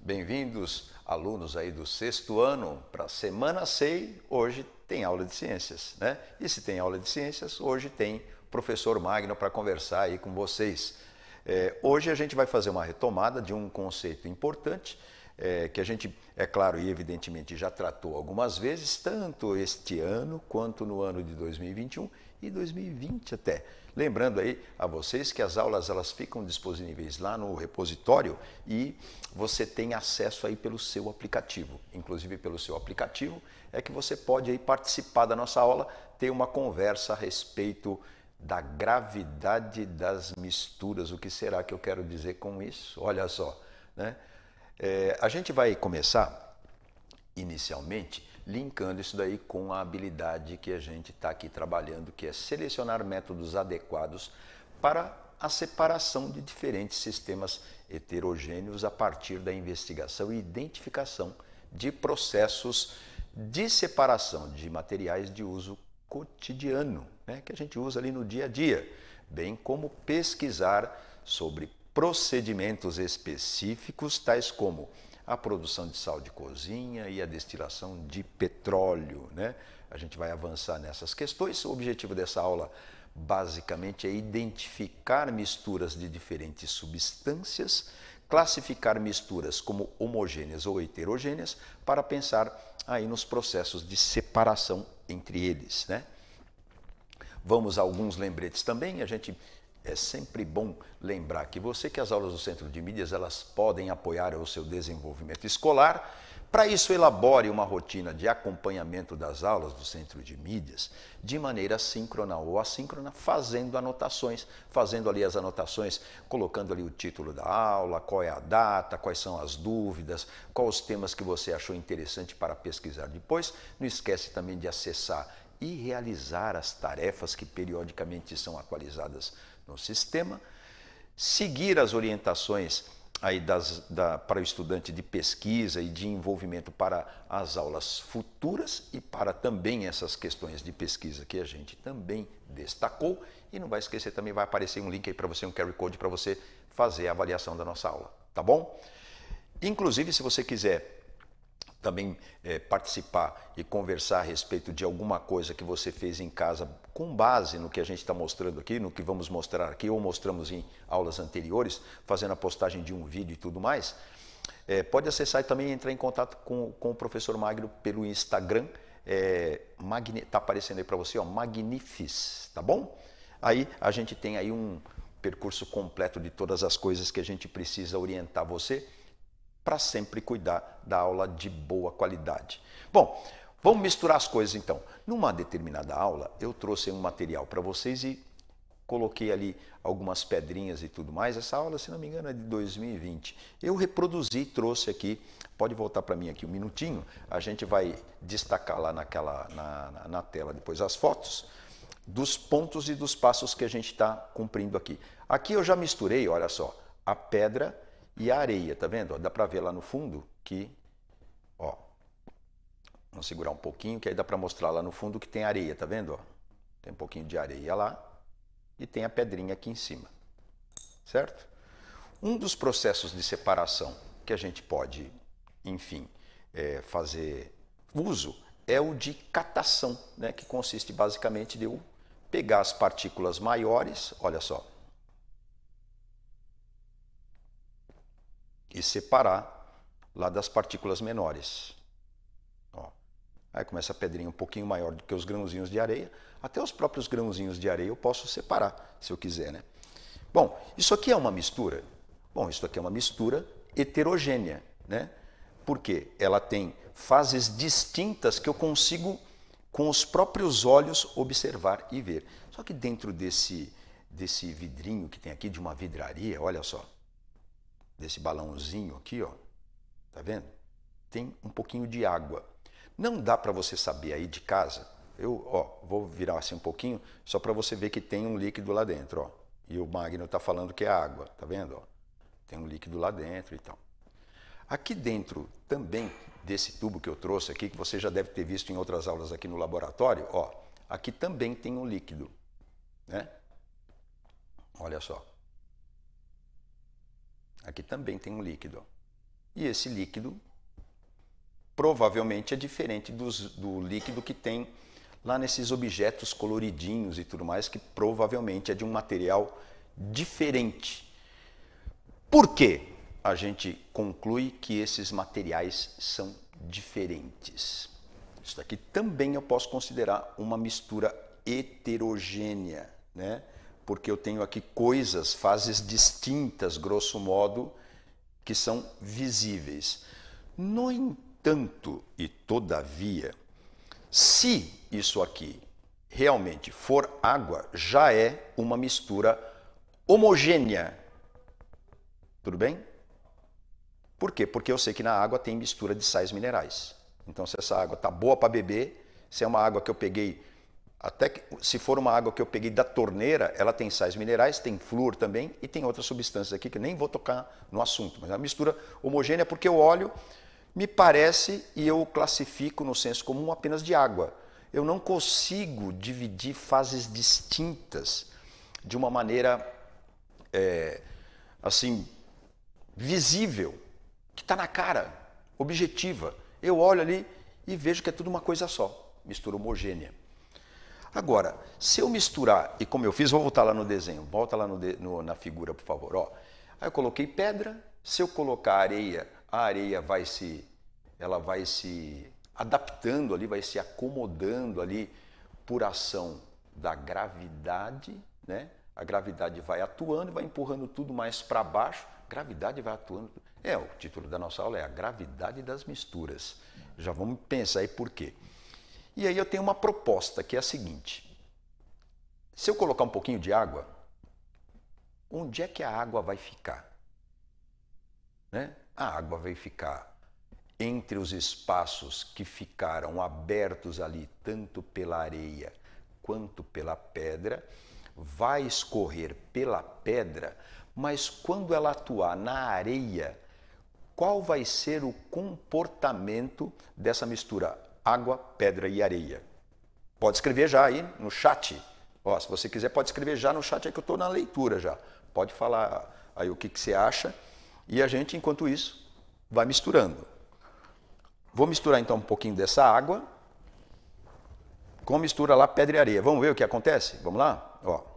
Bem-vindos, alunos aí do sexto ano, para a Semana SEI. Hoje tem aula de ciências, né? E se tem aula de ciências, hoje tem o professor Magno para conversar aí com vocês. Hoje a gente vai fazer uma retomada de um conceito importante, que a gente, é claro e evidentemente, já tratou algumas vezes, tanto este ano quanto no ano de 2021 e 2020 até. Lembrando aí a vocês que as aulas elas ficam disponíveis lá no repositório e você tem acesso aí pelo seu aplicativo. Inclusive pelo seu aplicativo é que você pode aí participar da nossa aula, ter uma conversa a respeito da gravidade das misturas. O que será que eu quero dizer com isso? Olha só, né? A gente vai começar inicialmente linkando isso daí com a habilidade que a gente está aqui trabalhando, que é selecionar métodos adequados para a separação de diferentes sistemas heterogêneos a partir da investigação e identificação de processos de separação de materiais de uso cotidiano, né, que a gente usa ali no dia a dia, bem como pesquisar sobre procedimentos específicos, tais como a produção de sal de cozinha e a destilação de petróleo, né? A gente vai avançar nessas questões. O objetivo dessa aula, basicamente, é identificar misturas de diferentes substâncias, classificar misturas como homogêneas ou heterogêneas, para pensar aí nos processos de separação entre eles, né? Vamos a alguns lembretes também. É sempre bom lembrar que as aulas do Centro de Mídias elas podem apoiar o seu desenvolvimento escolar. Para isso, elabore uma rotina de acompanhamento das aulas do Centro de Mídias de maneira síncrona ou assíncrona, fazendo ali as anotações, colocando ali o título da aula, qual é a data, quais são as dúvidas, quais os temas que você achou interessante para pesquisar depois. Não esquece também de acessar e realizar as tarefas que periodicamente são atualizadas no sistema, seguir as orientações aí para o estudante de pesquisa e de envolvimento para as aulas futuras e para também essas questões de pesquisa que a gente também destacou. E não vai esquecer, também vai aparecer um link aí para você, um QR Code para você fazer a avaliação da nossa aula, tá bom? Inclusive, se você quiser também participar e conversar a respeito de alguma coisa que você fez em casa com base no que a gente está mostrando aqui, no que vamos mostrar aqui ou mostramos em aulas anteriores, fazendo a postagem de um vídeo e tudo mais, pode acessar e também entrar em contato com o professor Magno pelo Instagram. Está aparecendo aí para você, ó, Magnifis, tá bom? Aí a gente tem aí um percurso completo de todas as coisas que a gente precisa orientar você para sempre cuidar da aula de boa qualidade. Bom, vamos misturar as coisas então. Numa determinada aula, eu trouxe um material para vocês e coloquei ali algumas pedrinhas e tudo mais. Essa aula, se não me engano, é de 2020. Eu reproduzi, trouxe aqui, pode voltar para mim aqui um minutinho, a gente vai destacar lá na tela depois as fotos dos pontos e dos passos que a gente está cumprindo aqui. Aqui eu já misturei, olha só, a pedra e a areia, tá vendo? Dá para ver lá no fundo que, ó, vamos segurar um pouquinho, que aí dá para mostrar lá no fundo que tem areia, tá vendo? Ó, tem um pouquinho de areia lá e tem a pedrinha aqui em cima, certo? Um dos processos de separação que a gente pode, enfim, fazer uso é o de catação, né? Que consiste basicamente de eu pegar as partículas maiores, olha só, e separar lá das partículas menores. Ó. Aí começa a pedrinha um pouquinho maior do que os grãozinhos de areia. Até os próprios grãozinhos de areia eu posso separar, se eu quiser, né? Bom, isso aqui é uma mistura? Bom, isso aqui é uma mistura heterogênea, né? Porque ela tem fases distintas que eu consigo, com os próprios olhos, observar e ver. Só que dentro desse vidrinho que tem aqui, de uma vidraria, olha só, desse balãozinho aqui, ó, tá vendo? Tem um pouquinho de água. Não dá para você saber aí de casa. Vou virar assim um pouquinho, só para você ver que tem um líquido lá dentro, ó. E o Magno está falando que é água, tá vendo? Ó? Tem um líquido lá dentro e tal. Aqui dentro também desse tubo que eu trouxe aqui, que você já deve ter visto em outras aulas aqui no laboratório, ó, aqui também tem um líquido, né? Olha só. Aqui também tem um líquido. E esse líquido provavelmente é diferente do líquido que tem lá nesses objetos coloridinhos e tudo mais, que provavelmente é de um material diferente. Por quê? A gente conclui que esses materiais são diferentes. Isso daqui também eu posso considerar uma mistura heterogênea, né? Porque eu tenho aqui coisas, fases distintas, grosso modo, que são visíveis. No entanto e todavia, se isso aqui realmente for água, já é uma mistura homogênea. Tudo bem? Por quê? Porque eu sei que na água tem mistura de sais minerais. Então, se essa água está boa para beber, se é uma água que eu peguei, até que, se for uma água que eu peguei da torneira, ela tem sais minerais, tem flúor também e tem outras substâncias aqui que nem vou tocar no assunto. Mas é uma mistura homogênea porque eu olho, me parece e eu classifico no senso comum apenas de água. Eu não consigo dividir fases distintas de uma maneira assim visível, que está na cara, objetiva. Eu olho ali e vejo que é tudo uma coisa só, mistura homogênea. Agora, se eu misturar, e como eu fiz, vou voltar lá no desenho, volta lá na figura, por favor. Ó. Aí eu coloquei pedra, se eu colocar areia, a areia vai se adaptando ali, vai se acomodando ali por ação da gravidade, né? A gravidade vai atuando e vai empurrando tudo mais para baixo. Gravidade vai atuando. O título da nossa aula é a gravidade das misturas. Já vamos pensar aí por quê. E aí eu tenho uma proposta que é a seguinte. Se eu colocar um pouquinho de água, onde é que a água vai ficar? Né? A água vai ficar entre os espaços que ficaram abertos ali, tanto pela areia quanto pela pedra, vai escorrer pela pedra, mas quando ela atuar na areia, qual vai ser o comportamento dessa mistura água, pedra e areia? Pode escrever já aí no chat. Ó, se você quiser, pode escrever já no chat aí que eu estou na leitura já. Pode falar aí o que você acha e a gente, enquanto isso, vai misturando. Vou misturar então um pouquinho dessa água com a mistura lá pedra e areia. Vamos ver o que acontece? Vamos lá? Ó.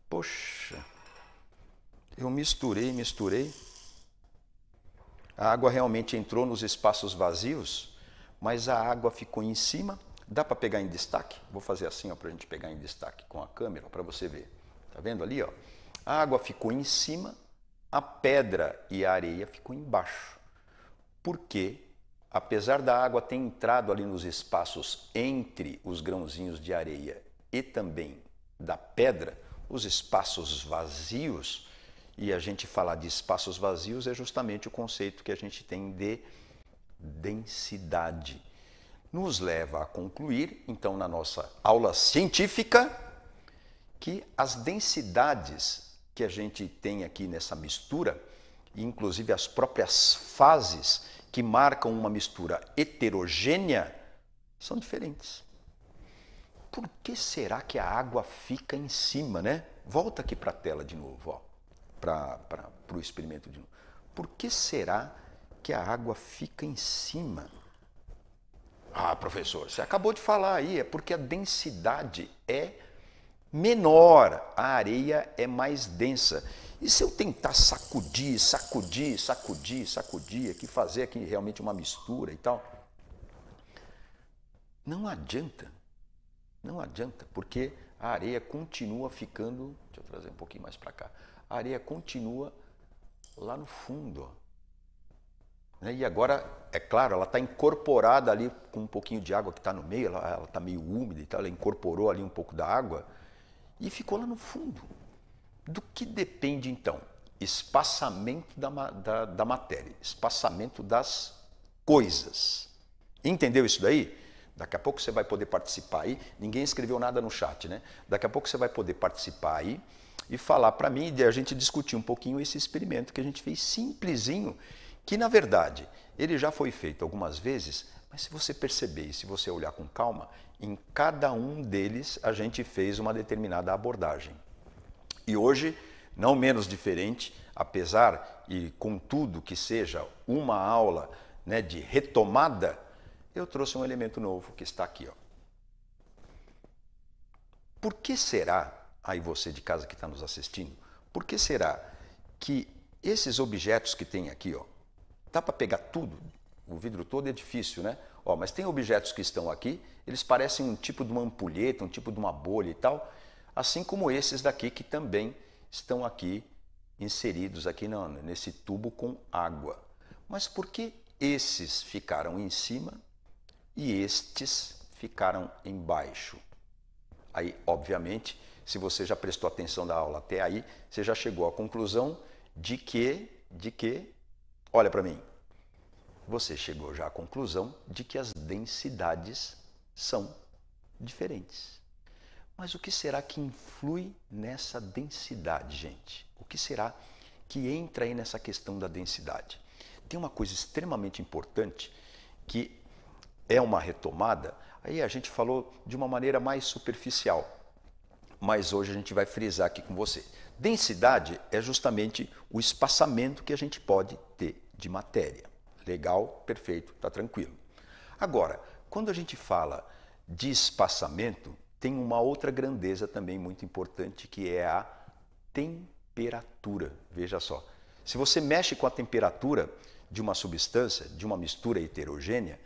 Poxa, eu misturei. A água realmente entrou nos espaços vazios, mas a água ficou em cima. Dá para pegar em destaque? Vou fazer assim para a gente pegar em destaque com a câmera, para você ver. Tá vendo ali? Ó? A água ficou em cima, a pedra e a areia ficou embaixo. Porque, apesar da água ter entrado ali nos espaços entre os grãozinhos de areia e também da pedra, os espaços vazios, e a gente falar de espaços vazios é justamente o conceito que a gente tem de densidade. Nos leva a concluir, então, na nossa aula científica, que as densidades que a gente tem aqui nessa mistura, e inclusive as próprias fases que marcam uma mistura heterogênea, são diferentes. Por que será que a água fica em cima, né? Volta aqui para a tela de novo, ó, para o experimento de novo. Por que será que a água fica em cima? Ah, professor, você acabou de falar aí, é porque a densidade é menor, a areia é mais densa. E se eu tentar sacudir aqui, fazer aqui realmente uma mistura e tal? Não adianta. Não adianta, porque a areia continua ficando... Deixa eu trazer um pouquinho mais para cá. A areia continua lá no fundo. E agora, é claro, ela está incorporada ali com um pouquinho de água que está no meio, ela está meio úmida e tal, ela incorporou ali um pouco da água e ficou lá no fundo. Do que depende, então? Espaçamento da matéria, espaçamento das coisas. Entendeu isso daí? Daqui a pouco você vai poder participar aí. Ninguém escreveu nada no chat, né? Daqui a pouco você vai poder participar aí e falar para mim e a gente discutir um pouquinho esse experimento que a gente fez simplesinho, que na verdade ele já foi feito algumas vezes, Mas se você perceber e se você olhar com calma, em cada um deles a gente fez uma determinada abordagem. E hoje, não menos diferente, apesar e contudo que seja uma aula, né, de retomada, eu trouxe um elemento novo que está aqui, ó. Por que será, aí você de casa que está nos assistindo, por que será que esses objetos que tem aqui, ó, dá para pegar tudo? O vidro todo é difícil, né? Ó, mas tem objetos que estão aqui, eles parecem um tipo de uma ampulheta, um tipo de uma bolha e tal, assim como esses daqui que também estão aqui inseridos aqui nesse tubo com água. Mas por que esses ficaram em cima e estes ficaram embaixo? Aí, obviamente, se você já prestou atenção da aula até aí, você já chegou à conclusão de que, olha para mim, você chegou já à conclusão de que as densidades são diferentes. Mas o que será que influi nessa densidade, gente? O que será que entra aí nessa questão da densidade? Tem uma coisa extremamente importante que é uma retomada. Aí a gente falou de uma maneira mais superficial, mas hoje a gente vai frisar aqui com você. Densidade é justamente o espaçamento que a gente pode ter de matéria. Legal, perfeito, tá tranquilo. Agora, quando a gente fala de espaçamento, tem uma outra grandeza também muito importante, que é a temperatura. Veja só, se você mexe com a temperatura de uma substância, de uma mistura heterogênea,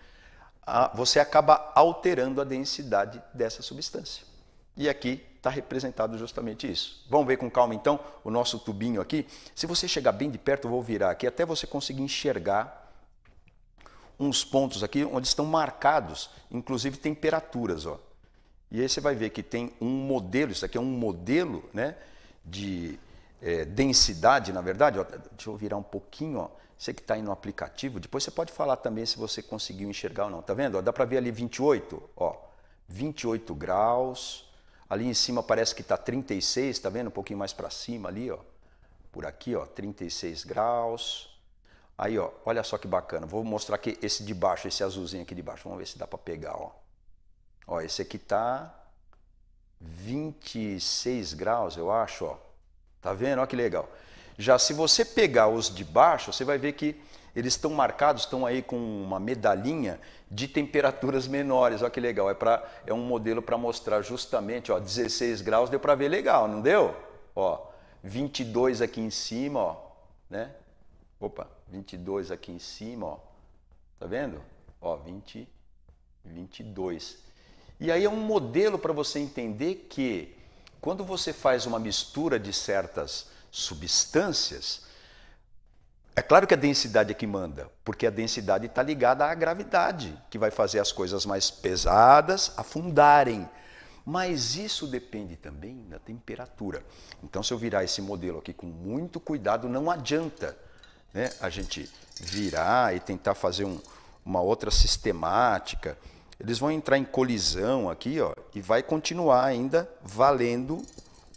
você acaba alterando a densidade dessa substância. E aqui está representado justamente isso. Vamos ver com calma então o nosso tubinho aqui. Se você chegar bem de perto, eu vou virar aqui até você conseguir enxergar uns pontos aqui onde estão marcados, inclusive temperaturas, ó. E aí você vai ver que tem um modelo, isso aqui é um modelo, né, de densidade, na verdade. Ó, deixa eu virar um pouquinho, ó. Você que está aí no aplicativo, depois você pode falar também se você conseguiu enxergar ou não. Tá vendo? Ó, dá para ver ali 28, ó, 28 graus. Ali em cima parece que está 36, tá vendo? Um pouquinho mais para cima ali, ó. Por aqui, ó, 36 graus. Aí, ó, olha só que bacana. Vou mostrar aqui esse de baixo, esse azulzinho aqui de baixo. Vamos ver se dá para pegar, ó. Ó, esse aqui tá 26 graus, eu acho, ó. Tá vendo? Ó que legal. Já se você pegar os de baixo, você vai ver que eles estão marcados, estão aí com uma medalhinha de temperaturas menores. Olha que legal, é um modelo para mostrar justamente, ó, 16 graus, deu para ver legal, não deu? Ó, 22 aqui em cima, ó, né? Opa, 22 aqui em cima, ó. Tá vendo? Ó, 22. E aí é um modelo para você entender que quando você faz uma mistura de certas substâncias, é claro que a densidade é que manda, porque a densidade está ligada à gravidade, que vai fazer as coisas mais pesadas afundarem. Mas isso depende também da temperatura. Então, se eu virar esse modelo aqui com muito cuidado, não adianta, né, a gente virar e tentar fazer uma outra sistemática. Eles vão entrar em colisão aqui, ó, e vai continuar ainda valendo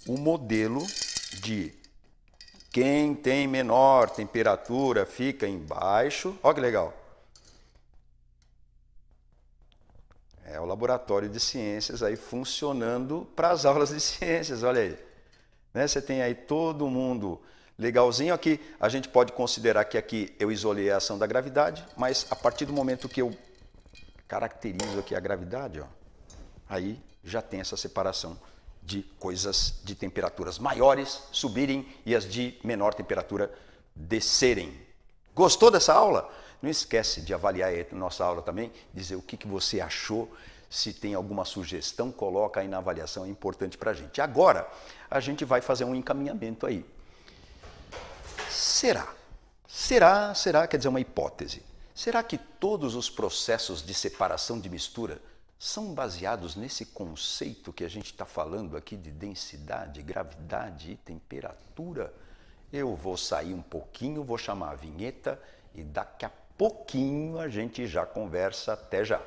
o modelo de quem tem menor temperatura fica embaixo. Olha que legal. É o laboratório de ciências aí funcionando para as aulas de ciências, olha aí. Né? Você tem aí todo mundo legalzinho. Aqui a gente pode considerar que aqui eu isolei a ação da gravidade, mas a partir do momento que eu caracterizo aqui a gravidade, ó, aí já tem essa separação de coisas de temperaturas maiores subirem e as de menor temperatura descerem. Gostou dessa aula? Não esquece de avaliar aí a nossa aula também, dizer o que você achou, se tem alguma sugestão, coloca aí na avaliação, é importante para a gente. Agora, a gente vai fazer um encaminhamento aí. Será, quer dizer, uma hipótese. Será que todos os processos de separação de mistura são baseados nesse conceito que a gente está falando aqui de densidade, gravidade e temperatura? Eu vou sair um pouquinho, vou chamar a vinheta e daqui a pouquinho a gente já conversa. Até já!